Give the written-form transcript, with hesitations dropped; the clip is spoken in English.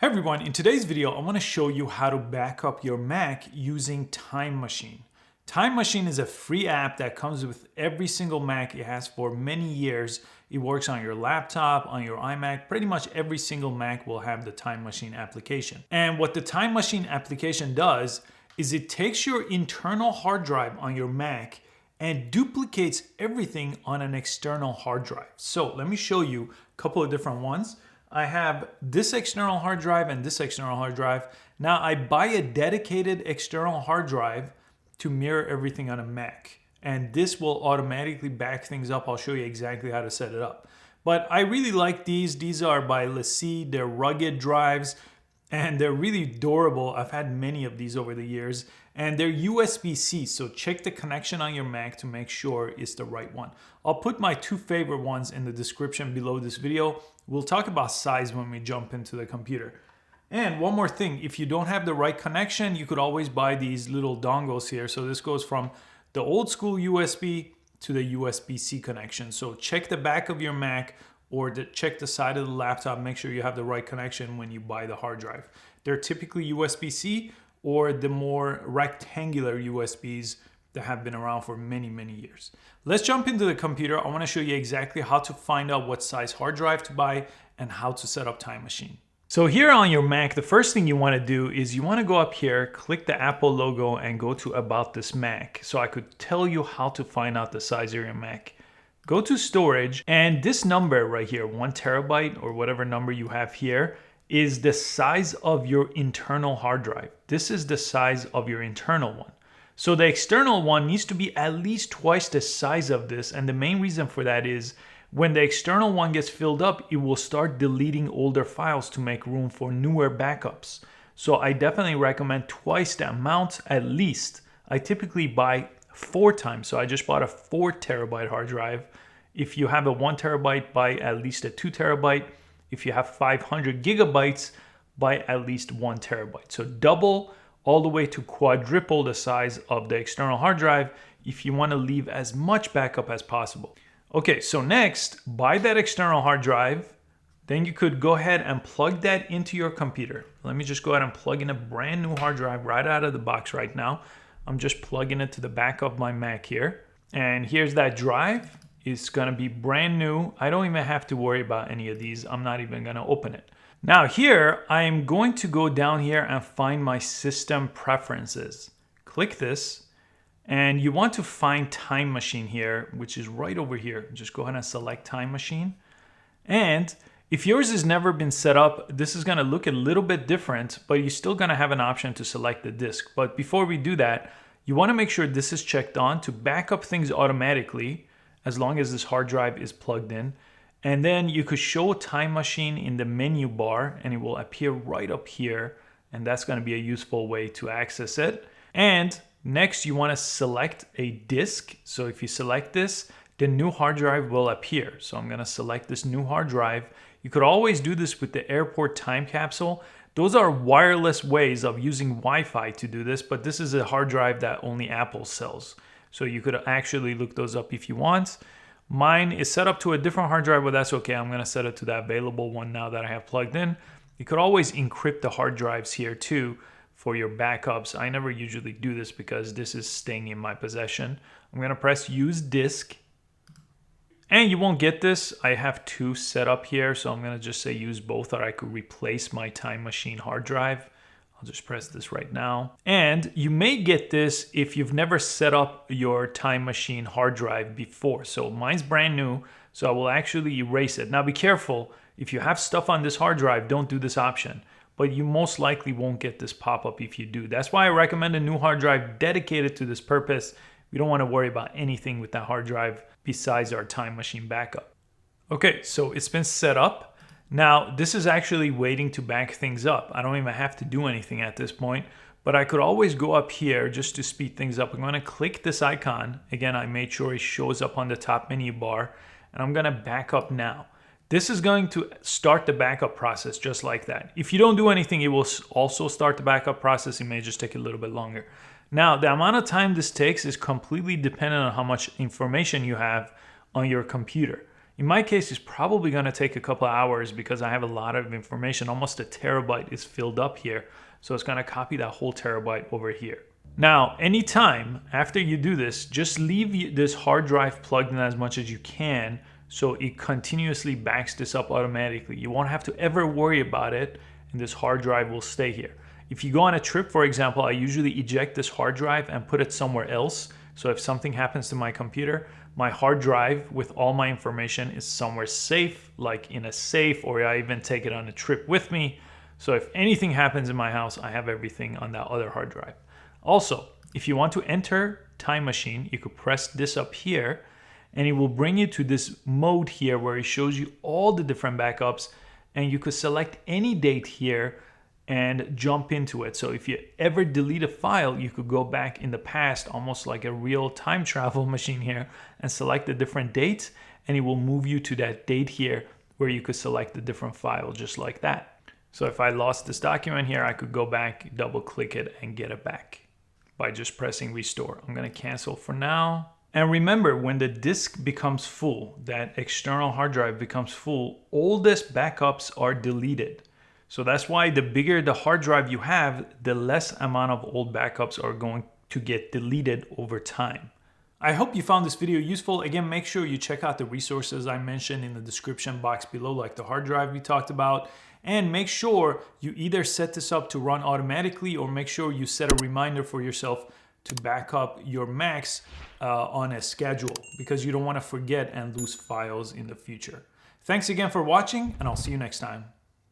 Hey everyone, in today's video, I want to show you how to back up your Mac using Time Machine. Time Machine is a free app that comes with every single Mac. It has for many years. It works on your laptop, on your iMac. Pretty much every single Mac will have the Time Machine application. And what the Time Machine application does is it takes your internal hard drive on your Mac and duplicates everything on an external hard drive. So let me show you a couple of different ones. I have this external hard drive and this external hard drive. Now I buy a dedicated external hard drive to mirror everything on a Mac. And this will automatically back things up. I'll show you exactly how to set it up. But I really like these. These are by LaCie. They're rugged drives and they're really durable. I've had many of these over the years. And they're USB-C, so check the connection on your Mac to make sure it's the right one. I'll put my two favorite ones in the description below this video. We'll talk about size when we jump into the computer. And one more thing, if you don't have the right connection, you could always buy these little dongles here. So this goes from the old school USB to the USB-C connection. So check the back of your Mac or check the side of the laptop. Make sure you have the right connection when you buy the hard drive. They're typically USB-C or the more rectangular USBs that have been around for many, many years. Let's jump into the computer. I want to show you exactly how to find out what size hard drive to buy and how to set up Time Machine. So here on your Mac, the first thing you want to do is you want to go up here, click the Apple logo and go to About This Mac. So I could tell you how to find out the size of your Mac. Go to Storage, and this number right here, 1 terabyte or whatever number you have here, is the size of your internal hard drive. This is the size of your internal one. So the external one needs to be at least twice the size of this. And the main reason for that is when the external one gets filled up, it will start deleting older files to make room for newer backups. So I definitely recommend twice the amount at least. I typically buy 4 times. So I just bought a 4 terabyte hard drive. If you have a 1 terabyte, buy at least a 2 terabyte. If you have 500 gigabytes, buy at least 1 terabyte. So double all the way to quadruple the size of the external hard drive if you want to leave as much backup as possible. Okay, so next, buy that external hard drive. Then you could go ahead and plug that into your computer. Let me just go ahead and plug in a brand new hard drive right out of the box right now. I'm just plugging it to the back of my Mac here. And here's that drive. It's gonna be brand new. I don't even have to worry about any of these. I'm not even gonna open it. Now here, I am going to go down here and find my system preferences. Click this, and you want to find Time Machine here, which is right over here. Just go ahead and select Time Machine. And if yours has never been set up, this is gonna look a little bit different, but you're still gonna have an option to select the disk. But before we do that, you wanna make sure this is checked on to back up things automatically as long as this hard drive is plugged in. And then you could show Time Machine in the menu bar and it will appear right up here. And that's gonna be a useful way to access it. And next you wanna select a disk. So if you select this, the new hard drive will appear. So I'm gonna select this new hard drive. You could always do this with the airport time capsule. Those are wireless ways of using Wi-Fi to do this, but this is a hard drive that only Apple sells. So you could actually look those up if you want. Mine is set up to a different hard drive, but that's okay. I'm gonna set it to the available one now that I have plugged in. You could always encrypt the hard drives here too for your backups. I never usually do this because this is staying in my possession. I'm gonna press Use Disk. And you won't get this. I have 2 set up here, so I'm gonna just say use both, or I could replace my Time Machine hard drive. I'll just press this right now. And you may get this if you've never set up your Time Machine hard drive before. So mine's brand new, so I will actually erase it. Now be careful, if you have stuff on this hard drive, don't do this option. But you most likely won't get this pop-up if you do. That's why I recommend a new hard drive dedicated to this purpose. We don't want to worry about anything with that hard drive besides our Time Machine backup. Okay, so it's been set up. Now, this is actually waiting to back things up. I don't even have to do anything at this point, but I could always go up here just to speed things up. I'm gonna click this icon. Again, I made sure it shows up on the top menu bar, and I'm gonna back up now. This is going to start the backup process just like that. If you don't do anything, it will also start the backup process. It may just take a little bit longer. Now, the amount of time this takes is completely dependent on how much information you have on your computer. In my case, it's probably going to take a couple of hours because I have a lot of information. Almost a terabyte is filled up here. So it's going to copy that whole terabyte over here. Now, anytime after you do this, just leave this hard drive plugged in as much as you can so it continuously backs this up automatically. You won't have to ever worry about it, and this hard drive will stay here. If you go on a trip, for example, I usually eject this hard drive and put it somewhere else. So if something happens to my computer, my hard drive with all my information is somewhere safe, like in a safe, or I even take it on a trip with me. So if anything happens in my house, I have everything on that other hard drive. Also, if you want to enter Time Machine, you could press this up here and it will bring you to this mode here where it shows you all the different backups, and you could select any date here and jump into it. So if you ever delete a file, you could go back in the past, almost like a real time travel machine here, and select the different dates, and it will move you to that date here where you could select the different file just like that. So if I lost this document here, I could go back, double click it, and get it back by just pressing restore. I'm gonna cancel for now. And remember, when the disk becomes full, that external hard drive becomes full, all these backups are deleted. So that's why the bigger the hard drive you have, the less amount of old backups are going to get deleted over time. I hope you found this video useful. Again, make sure you check out the resources I mentioned in the description box below, like the hard drive we talked about. And make sure you either set this up to run automatically, or make sure you set a reminder for yourself to back up your Macs on a schedule, because you don't want to forget and lose files in the future. Thanks again for watching, and I'll see you next time.